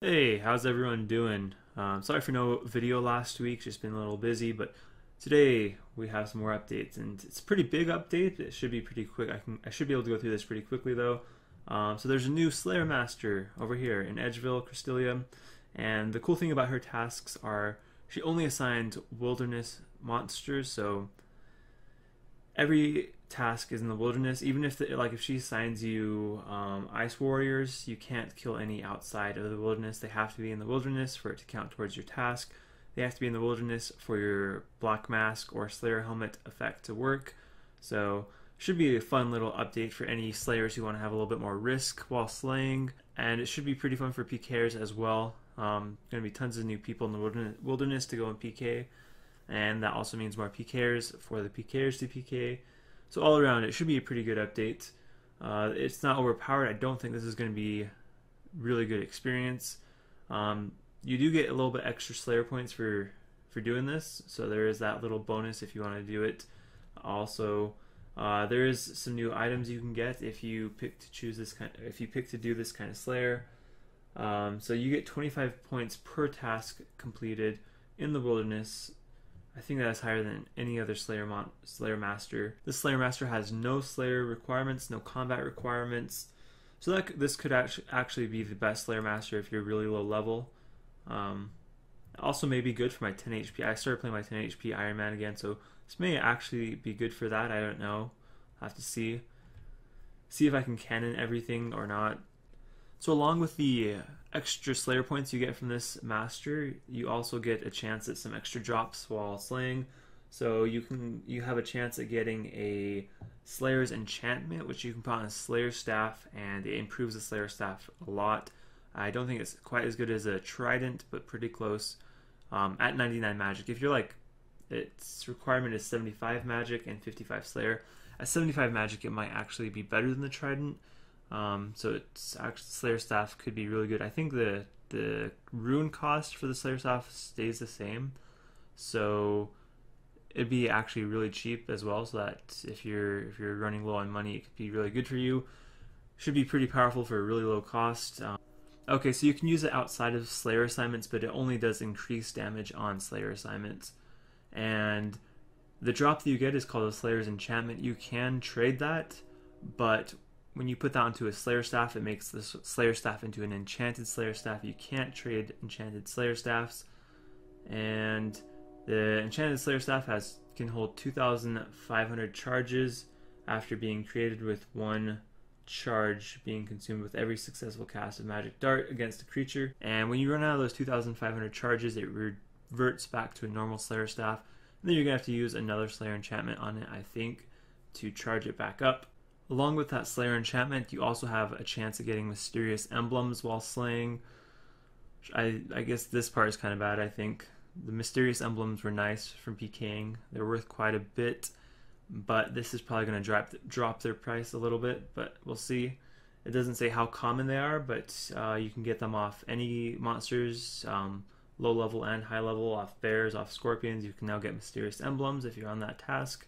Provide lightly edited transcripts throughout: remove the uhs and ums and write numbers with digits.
Hey, how's everyone doing? Sorry for no video last week, just been a little busy, but today we have some more updates, and it's a pretty big update. It should be pretty quick. I should be able to go through this pretty quickly though. So there's a new Slayer Master over here in Edgeville, Cristelia, and the cool thing about her tasks are she only assigned wilderness monsters, so every task is in the wilderness. Even if if she assigns you ice warriors, you can't kill any outside of the wilderness. They have to be in the wilderness for it to count towards your task. They have to be in the wilderness for your black mask or slayer helmet effect to work. So should be a fun little update for any slayers who want to have a little bit more risk while slaying, and it should be pretty fun for PKers as well. Going to be tons of new people in the wilderness to go in PK, and that also means more PKers for the PKers to PK. So all around, it should be a pretty good update. It's not overpowered. I don't think this is going to be really good experience. You do get a little bit extra Slayer points for doing this, so there is that little bonus if you want to do it. Also, there is some new items you can get if you pick to choose this if you pick to do this kind of Slayer. So you get 25 points per task completed in the wilderness. I think that is higher than any other Slayer Master. This Slayer Master has no Slayer requirements, no combat requirements. So this could actually be the best Slayer Master if you're really low level. Also may be good for my 10 HP. I started playing my 10 HP Iron Man again, so this may actually be good for that. I don't know. I'll have to see. See if I can cannon everything or not. So along with the extra Slayer points you get from this master, you also get a chance at some extra drops while slaying. So you have a chance at getting a Slayer's Enchantment, which you can put on a Slayer Staff, and it improves the Slayer Staff a lot. I don't think it's quite as good as a Trident, but pretty close. At 99 magic. If you're like, its requirement is 75 magic and 55 Slayer. At 75 magic, it might actually be better than the Trident. So it's actually, Slayer Staff could be really good. I think the rune cost for the Slayer Staff stays the same, so it'd be actually really cheap as well. So that if you're running low on money, it could be really good for you. Should be pretty powerful for a really low cost. Okay, so you can use it outside of Slayer assignments, but it only does increased damage on Slayer assignments. And the drop that you get is called a Slayer's Enchantment. You can trade that, but when you put that onto a Slayer Staff, it makes the Slayer Staff into an Enchanted Slayer Staff. You can't trade Enchanted Slayer Staffs. And the Enchanted Slayer Staff can hold 2,500 charges after being created, with one charge being consumed with every successful cast of Magic Dart against a creature. And when you run out of those 2,500 charges, it reverts back to a normal Slayer Staff. And then you're going to have to use another Slayer Enchantment on it, I think, to charge it back up. Along with that Slayer Enchantment, you also have a chance of getting Mysterious Emblems while slaying. I guess this part is kind of bad, I think. The Mysterious Emblems were nice from PKing. They're worth quite a bit, but this is probably going to drop their price a little bit, but we'll see. It doesn't say how common they are, but you can get them off any monsters, low level and high level, off bears, off scorpions. You can now get Mysterious Emblems if you're on that task.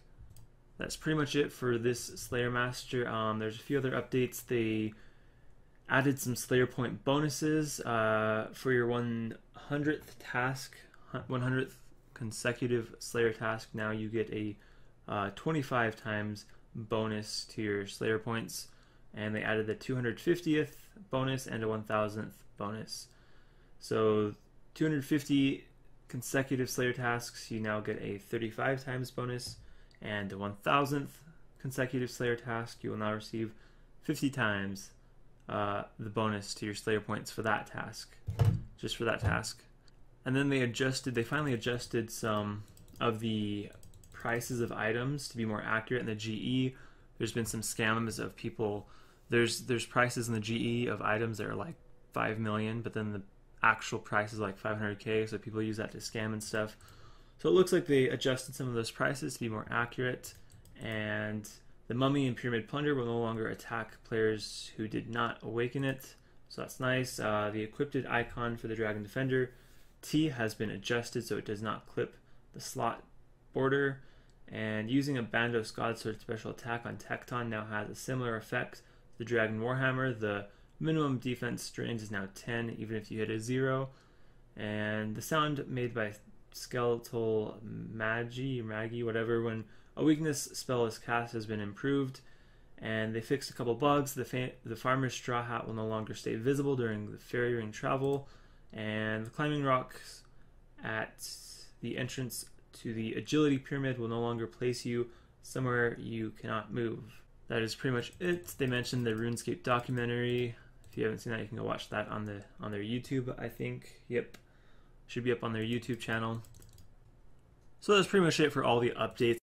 That's pretty much it for this Slayer Master. There's a few other updates. They added some Slayer point bonuses for your 100th task, 100th consecutive Slayer task. Now you get a 25 times bonus to your Slayer points, and they added the 250th bonus and a 1000th bonus. So 250 consecutive Slayer tasks, you now get a 35 times bonus, and the 1000th consecutive Slayer task, you will now receive 50 times the bonus to your Slayer points for that task, just for that task. And then they finally adjusted some of the prices of items to be more accurate in the GE. There's been some scams of people. There's prices in the GE of items that are like 5 million, but then the actual price is like 500k, so people use that to scam and stuff. So it looks like they adjusted some of those prices to be more accurate, and the Mummy and Pyramid Plunder will no longer attack players who did not awaken it, so that's nice. The equipped icon for the Dragon Defender T has been adjusted so it does not clip the slot border, and using a Bandos Godsword special attack on Tecton now has a similar effect to the Dragon Warhammer. The Minimum defense strength is now 10, even if you hit a 0. And the sound made by skeletal magi, whatever, when a weakness spell is cast has been improved. And they fixed a couple bugs. The farmer's straw hat will no longer stay visible during the fairy ring travel. And the climbing rocks at the entrance to the agility pyramid will no longer place you somewhere you cannot move. That is pretty much it. They mentioned the RuneScape documentary. If you haven't seen that, you can go watch that on their YouTube, I think. Yep. Should be up on their YouTube channel. So that's pretty much it for all the updates.